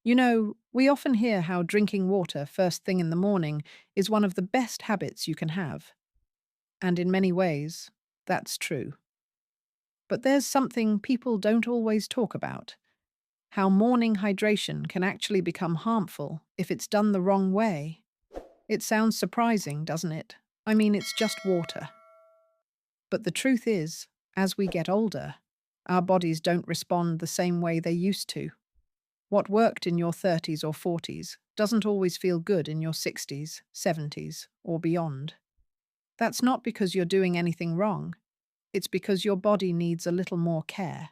We often hear how drinking water first thing in the morning is one of the best habits you can have. And in many ways, that's true. But there's something people don't always talk about: how morning hydration can actually become harmful if it's done the wrong way. It sounds surprising, doesn't it? I mean, it's just water. But the truth is, as we get older, our bodies don't respond the same way they used to. What worked in your 30s or 40s doesn't always feel good in your 60s, 70s, or beyond. That's not because you're doing anything wrong. It's because your body needs a little more care,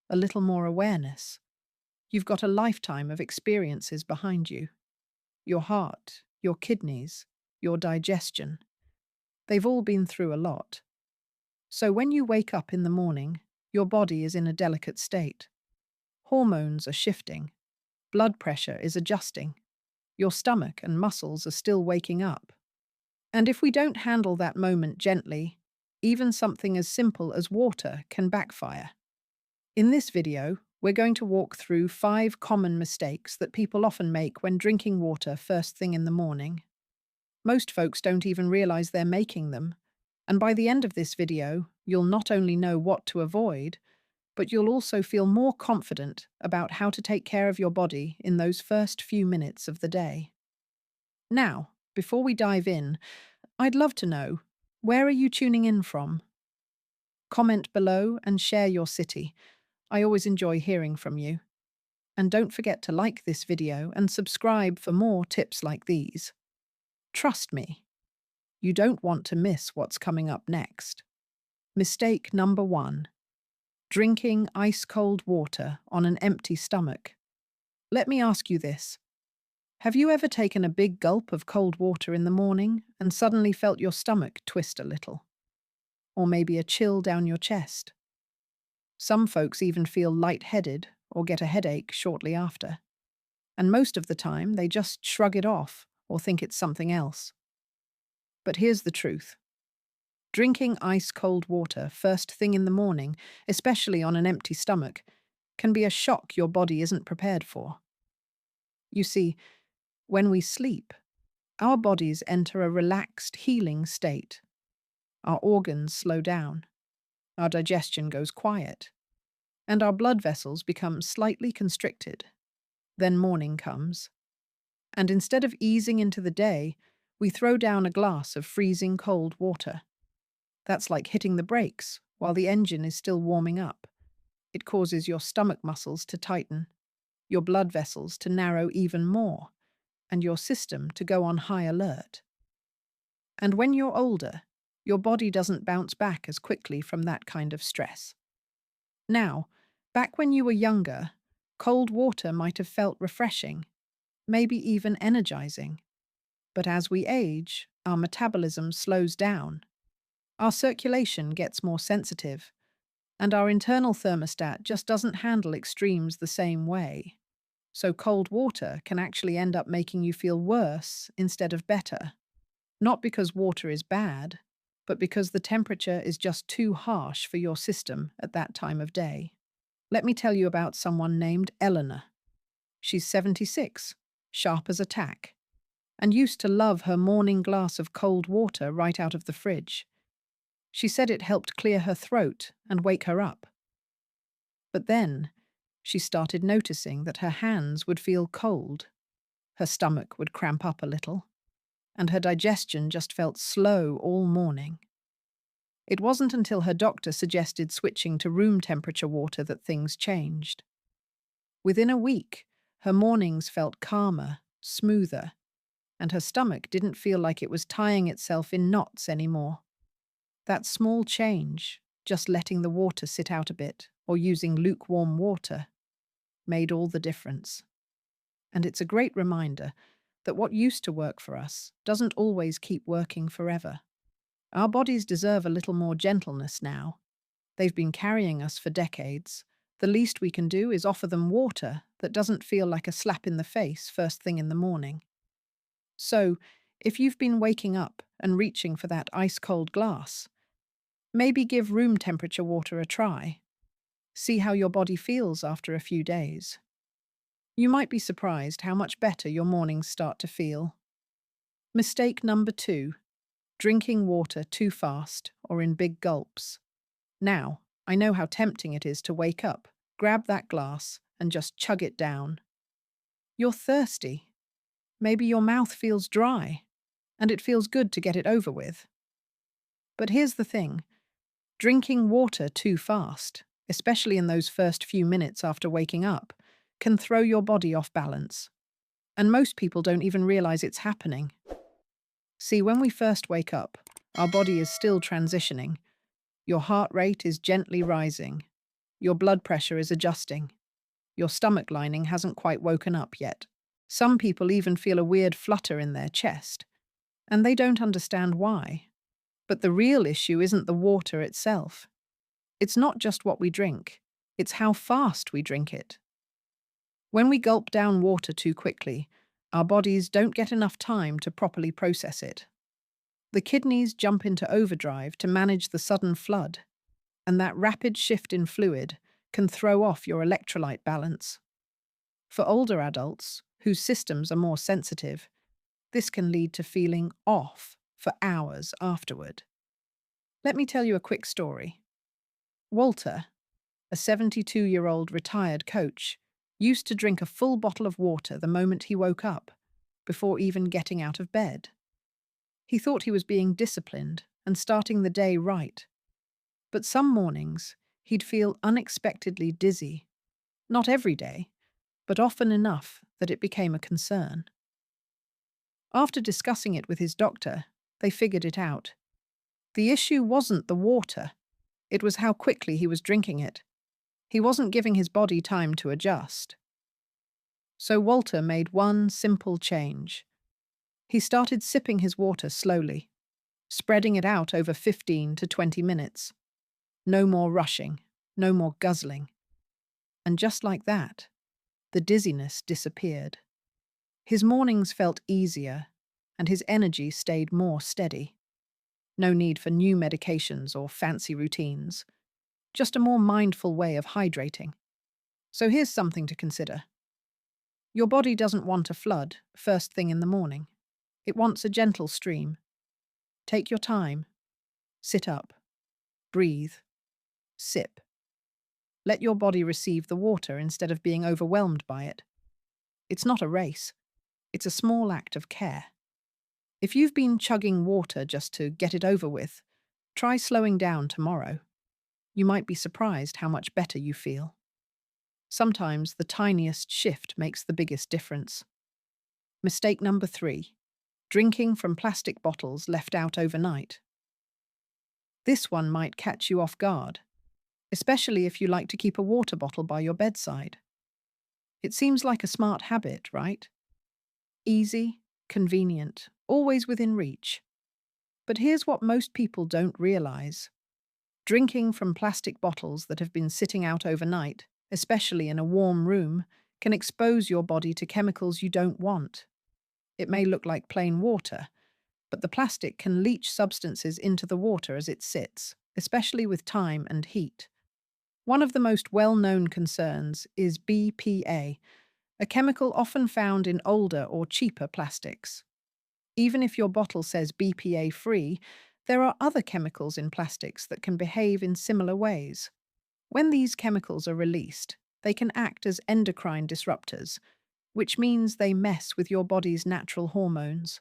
a little more awareness. You've got a lifetime of experiences behind you. Your heart, your kidneys, your digestion. They've all been through a lot. So when you wake up in the morning, your body is in a delicate state. Hormones are shifting. Blood pressure is adjusting. Your stomach and muscles are still waking up. And if we don't handle that moment gently, even something as simple as water can backfire. In this video, we're going to walk through 5 common mistakes that people often make when drinking water first thing in the morning. Most folks don't even realize they're making them. And by the end of this video, you'll not only know what to avoid, but you'll also feel more confident about how to take care of your body in those first few minutes of the day. Now, before we dive in, I'd love to know, where are you tuning in from? Comment below and share your city. I always enjoy hearing from you. And don't forget to like this video and subscribe for more tips like these. Trust me, you don't want to miss what's coming up next. Mistake number 1. Drinking ice-cold water on an empty stomach. Let me ask you this. Have you ever taken a big gulp of cold water in the morning and suddenly felt your stomach twist a little? Or maybe a chill down your chest? Some folks even feel lightheaded or get a headache shortly after. And most of the time, they just shrug it off or think it's something else. But here's the truth. Drinking ice-cold water first thing in the morning, especially on an empty stomach, can be a shock your body isn't prepared for. You see, when we sleep, our bodies enter a relaxed, healing state. Our organs slow down, our digestion goes quiet, and our blood vessels become slightly constricted. Then morning comes, and instead of easing into the day, we throw down a glass of freezing cold water. That's like hitting the brakes while the engine is still warming up. It causes your stomach muscles to tighten, your blood vessels to narrow even more, and your system to go on high alert. And when you're older, your body doesn't bounce back as quickly from that kind of stress. Now, back when you were younger, cold water might have felt refreshing, maybe even energizing. But as we age, our metabolism slows down. Our circulation gets more sensitive, and our internal thermostat just doesn't handle extremes the same way. So cold water can actually end up making you feel worse instead of better. Not because water is bad, but because the temperature is just too harsh for your system at that time of day. Let me tell you about someone named Eleanor. She's 76, sharp as a tack, and used to love her morning glass of cold water right out of the fridge. She said it helped clear her throat and wake her up. But then, she started noticing that her hands would feel cold, her stomach would cramp up a little, and her digestion just felt slow all morning. It wasn't until her doctor suggested switching to room temperature water that things changed. Within a week, her mornings felt calmer, smoother, and her stomach didn't feel like it was tying itself in knots anymore. That small change, just letting the water sit out a bit or using lukewarm water, made all the difference. And it's a great reminder that what used to work for us doesn't always keep working forever. Our bodies deserve a little more gentleness now. They've been carrying us for decades. The least we can do is offer them water that doesn't feel like a slap in the face first thing in the morning. So, if you've been waking up and reaching for that ice-cold glass, maybe give room temperature water a try. See how your body feels after a few days. You might be surprised how much better your mornings start to feel. Mistake number 2: drinking water too fast or in big gulps. Now, I know how tempting it is to wake up, grab that glass, and just chug it down. You're thirsty. Maybe your mouth feels dry, and it feels good to get it over with. But here's the thing: drinking water too fast, especially in those first few minutes after waking up, can throw your body off balance. And most people don't even realize it's happening. See, when we first wake up, our body is still transitioning. Your heart rate is gently rising. Your blood pressure is adjusting. Your stomach lining hasn't quite woken up yet. Some people even feel a weird flutter in their chest, and they don't understand why. But the real issue isn't the water itself. It's not just what we drink, it's how fast we drink it. When we gulp down water too quickly, our bodies don't get enough time to properly process it. The kidneys jump into overdrive to manage the sudden flood, and that rapid shift in fluid can throw off your electrolyte balance. For older adults, whose systems are more sensitive, this can lead to feeling off for hours afterward. Let me tell you a quick story. Walter, a 72-year-old retired coach, used to drink a full bottle of water the moment he woke up, before even getting out of bed. He thought he was being disciplined and starting the day right. But some mornings, he'd feel unexpectedly dizzy. Not every day, but often enough that it became a concern. After discussing it with his doctor, they figured it out. The issue wasn't the water, it was how quickly he was drinking it. He wasn't giving his body time to adjust. So Walter made one simple change. He started sipping his water slowly, spreading it out over 15 to 20 minutes. No more rushing, no more guzzling. And just like that, the dizziness disappeared. His mornings felt easier, and his energy stayed more steady. No need for new medications or fancy routines, just a more mindful way of hydrating. So here's something to consider. Your body doesn't want a flood first thing in the morning. It wants a gentle stream. Take your time. Sit up. Breathe. Sip. Let your body receive the water instead of being overwhelmed by it. It's not a race. It's a small act of care. If you've been chugging water just to get it over with, try slowing down tomorrow. You might be surprised how much better you feel. Sometimes the tiniest shift makes the biggest difference. Mistake number 3: drinking from plastic bottles left out overnight. This one might catch you off guard, especially if you like to keep a water bottle by your bedside. It seems like a smart habit, right? Easy, convenient, always within reach. But here's what most people don't realize. Drinking from plastic bottles that have been sitting out overnight, especially in a warm room, can expose your body to chemicals you don't want. It may look like plain water, but the plastic can leach substances into the water as it sits, especially with time and heat. One of the most well-known concerns is BPA, a chemical often found in older or cheaper plastics. Even if your bottle says BPA-free, there are other chemicals in plastics that can behave in similar ways. When these chemicals are released, they can act as endocrine disruptors, which means they mess with your body's natural hormones.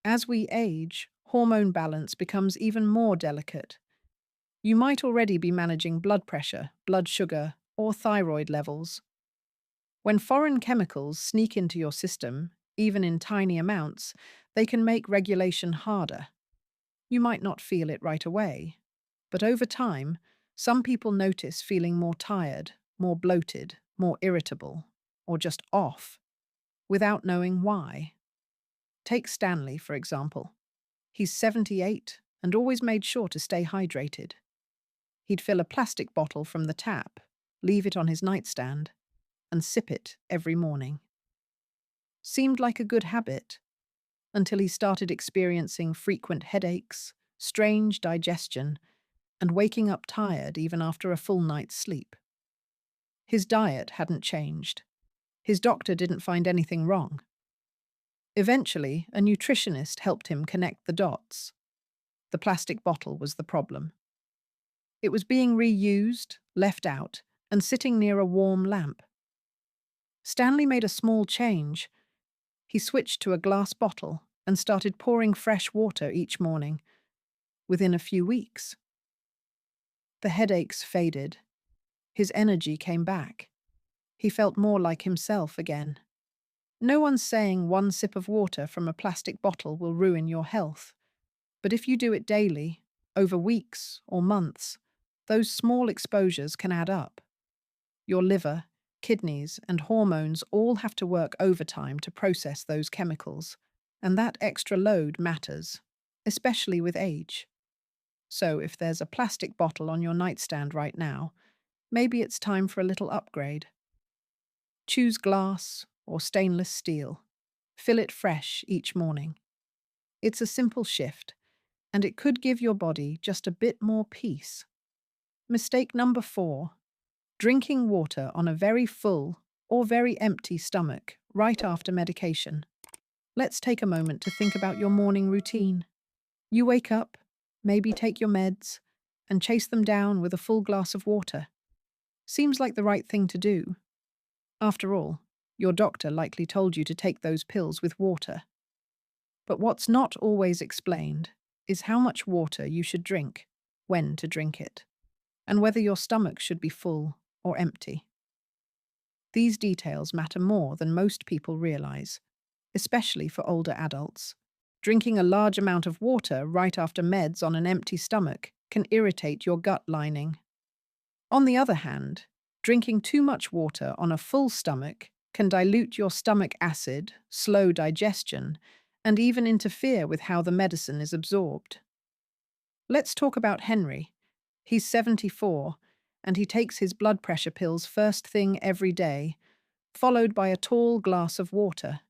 As we age, hormone balance becomes even more delicate. You might already be managing blood pressure, blood sugar, or thyroid levels. When foreign chemicals sneak into your system, even in tiny amounts, they can make regulation harder. You might not feel it right away, but over time, some people notice feeling more tired, more bloated, more irritable, or just off, without knowing why. Take Stanley, for example. He's 78 and always made sure to stay hydrated. He'd fill a plastic bottle from the tap, leave it on his nightstand, and sip it every morning. Seemed like a good habit, until he started experiencing frequent headaches, strange digestion, and waking up tired even after a full night's sleep. His diet hadn't changed. His doctor didn't find anything wrong. Eventually, a nutritionist helped him connect the dots. The plastic bottle was the problem. It was being reused, left out, and sitting near a warm lamp. Stanley made a small change. He switched to a glass bottle and started pouring fresh water each morning. Within a few weeks, the headaches faded. His energy came back. He felt more like himself again. No one's saying one sip of water from a plastic bottle will ruin your health. But if you do it daily, over weeks or months, those small exposures can add up. Your liver, kidneys, and hormones all have to work overtime to process those chemicals, and that extra load matters, especially with age. So if there's a plastic bottle on your nightstand right now, maybe it's time for a little upgrade. Choose glass or stainless steel. Fill it fresh each morning. It's a simple shift, and it could give your body just a bit more peace. Mistake number 4. Drinking water on a very full or very empty stomach right after medication. Let's take a moment to think about your morning routine. You wake up, maybe take your meds, and chase them down with a full glass of water. Seems like the right thing to do. After all, your doctor likely told you to take those pills with water. But what's not always explained is how much water you should drink, when to drink it, and whether your stomach should be full or empty. These details matter more than most people realize, especially for older adults. Drinking a large amount of water right after meds on an empty stomach can irritate your gut lining. On the other hand, drinking too much water on a full stomach can dilute your stomach acid, slow digestion, and even interfere with how the medicine is absorbed. Let's talk about Henry. He's 74, and he takes his blood pressure pills first thing every day, followed by a tall glass of water.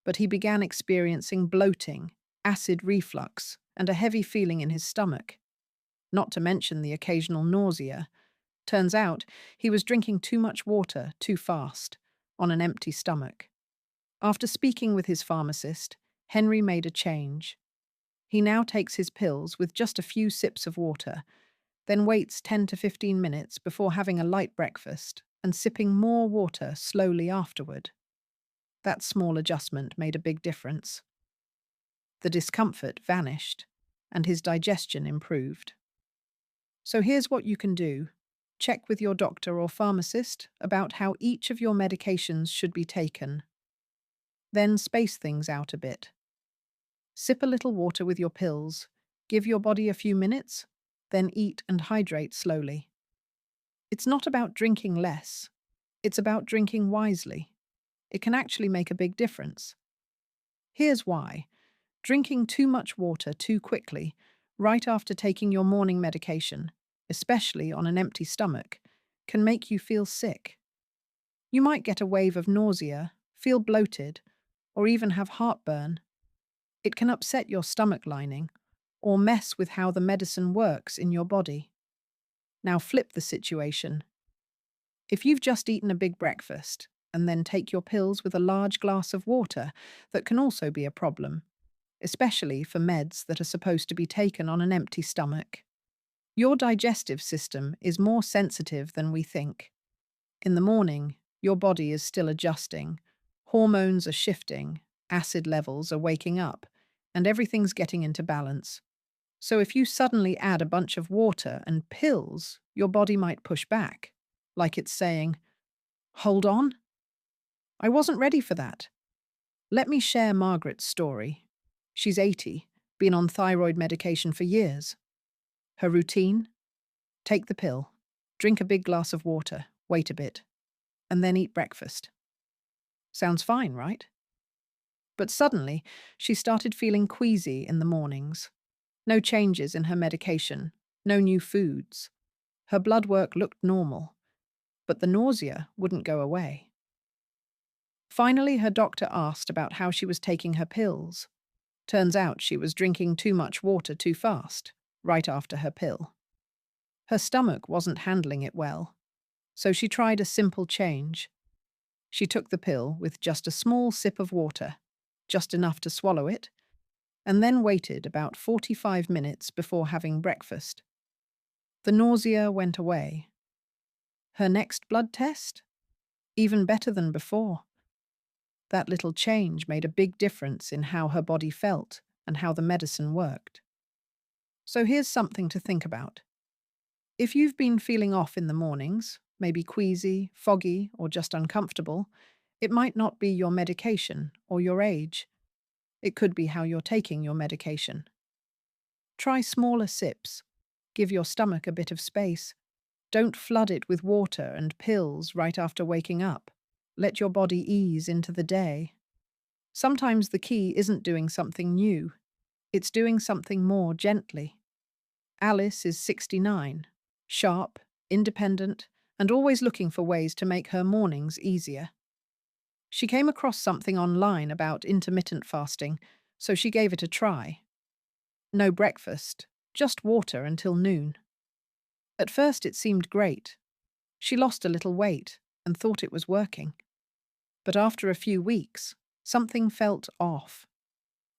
But he began experiencing bloating, acid reflux, and a heavy feeling in his stomach. Not to mention the occasional nausea. Turns out he was drinking too much water too fast, on an empty stomach. After speaking with his pharmacist, Henry made a change. He now takes his pills with just a few sips of water, then waits 10 to 15 minutes before having a light breakfast and sipping more water slowly afterward. That small adjustment made a big difference. The discomfort vanished, and his digestion improved. So here's what you can do. Check with your doctor or pharmacist about how each of your medications should be taken. Then space things out a bit. Sip a little water with your pills, give your body a few minutes, then eat and hydrate slowly. It's not about drinking less, it's about drinking wisely. It can actually make a big difference. Here's why. Drinking too much water too quickly, right after taking your morning medication, especially on an empty stomach, can make you feel sick. You might get a wave of nausea, feel bloated, or even have heartburn. It can upset your stomach lining or mess with how the medicine works in your body. Now flip the situation. If you've just eaten a big breakfast and then take your pills with a large glass of water, that can also be a problem, especially for meds that are supposed to be taken on an empty stomach. Your digestive system is more sensitive than we think. In the morning, your body is still adjusting, hormones are shifting, acid levels are waking up, and everything's getting into balance. So if you suddenly add a bunch of water and pills, your body might push back, like it's saying, "Hold on, I wasn't ready for that." Let me share Margaret's story. She's 80, been on thyroid medication for years. Her routine? Take the pill, drink a big glass of water, wait a bit, and then eat breakfast. Sounds fine, right? But suddenly, she started feeling queasy in the mornings. No changes in her medication, no new foods. Her blood work looked normal, but the nausea wouldn't go away. Finally, her doctor asked about how she was taking her pills. Turns out she was drinking too much water too fast, right after her pill. Her stomach wasn't handling it well, so she tried a simple change. She took the pill with just a small sip of water, just enough to swallow it, and then waited about 45 minutes before having breakfast. The nausea went away. Her next blood test? Even better than before. That little change made a big difference in how her body felt and how the medicine worked. So here's something to think about. If you've been feeling off in the mornings, maybe queasy, foggy, or just uncomfortable, it might not be your medication or your age. It could be how you're taking your medication. Try smaller sips. Give your stomach a bit of space. Don't flood it with water and pills right after waking up. Let your body ease into the day. Sometimes the key isn't doing something new. It's doing something more gently. Alice is 69, sharp, independent, and always looking for ways to make her mornings easier. She came across something online about intermittent fasting, so she gave it a try. No breakfast, just water until noon. At first it seemed great. She lost a little weight and thought it was working. But after a few weeks, something felt off.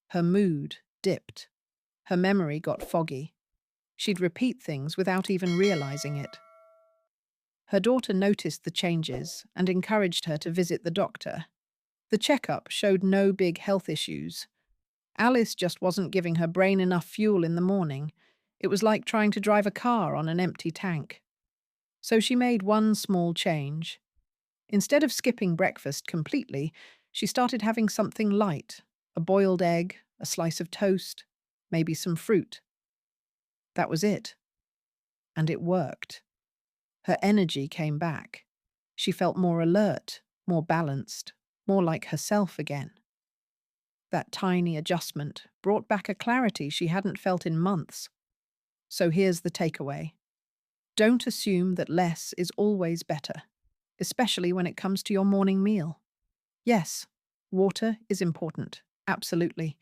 Her mood dipped. Her memory got foggy. She'd repeat things without even realizing it. Her daughter noticed the changes and encouraged her to visit the doctor. The checkup showed no big health issues. Alice just wasn't giving her brain enough fuel in the morning. It was like trying to drive a car on an empty tank. So she made one small change. Instead of skipping breakfast completely, she started having something light, a boiled egg, a slice of toast, maybe some fruit. That was it. And it worked. Her energy came back. She felt more alert, more balanced, more like herself again. That tiny adjustment brought back a clarity she hadn't felt in months. So here's the takeaway. Don't assume that less is always better, especially when it comes to your morning meal. Yes, water is important, absolutely,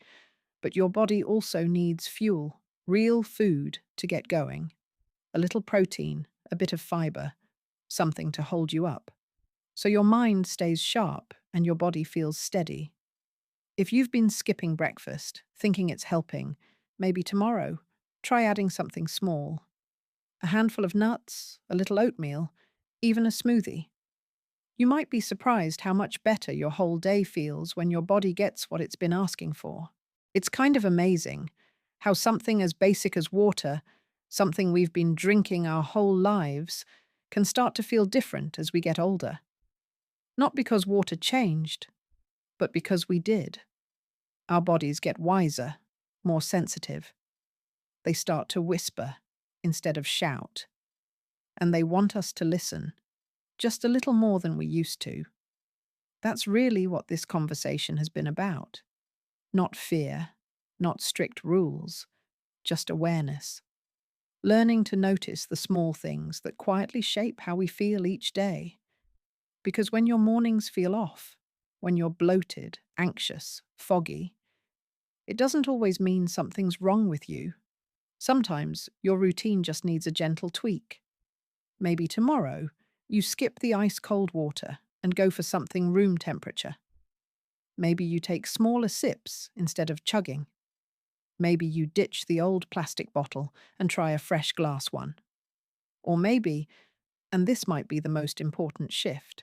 but your body also needs fuel, real food to get going. A little protein, a bit of fiber, something to hold you up. So your mind stays sharp and your body feels steady. If you've been skipping breakfast, thinking it's helping, maybe tomorrow, try adding something small. A handful of nuts, a little oatmeal, even a smoothie. You might be surprised how much better your whole day feels when your body gets what it's been asking for. It's kind of amazing how something as basic as water, something we've been drinking our whole lives, can start to feel different as we get older. Not because water changed, but because we did. Our bodies get wiser, more sensitive. They start to whisper instead of shout. And they want us to listen, just a little more than we used to. That's really what this conversation has been about. Not fear, not strict rules, just awareness. Learning to notice the small things that quietly shape how we feel each day. Because when your mornings feel off, when you're bloated, anxious, foggy, it doesn't always mean something's wrong with you. Sometimes your routine just needs a gentle tweak. Maybe tomorrow, you skip the ice-cold water and go for something room temperature. Maybe you take smaller sips instead of chugging. Maybe you ditch the old plastic bottle and try a fresh glass one. Or maybe, and this might be the most important shift,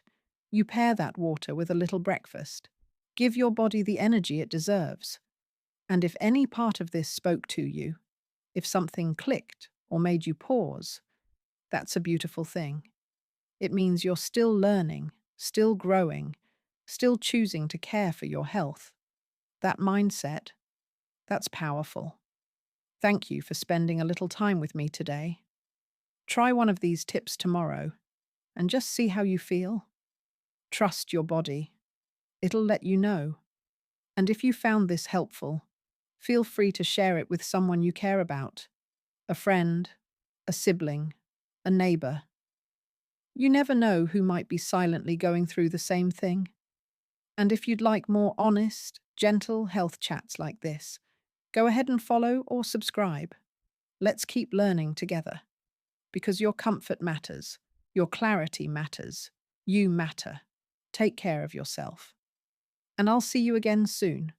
you pair that water with a little breakfast. Give your body the energy it deserves. And if any part of this spoke to you, if something clicked or made you pause, that's a beautiful thing. It means you're still learning, still growing, still choosing to care for your health. That mindset, that's powerful. Thank you for spending a little time with me today. Try one of these tips tomorrow and just see how you feel. Trust your body. It'll let you know. And if you found this helpful, feel free to share it with someone you care about. A friend, a sibling, a neighbor. You never know who might be silently going through the same thing. And if you'd like more honest, gentle health chats like this, go ahead and follow or subscribe. Let's keep learning together. Because your comfort matters, your clarity matters, you matter. Take care of yourself. And I'll see you again soon.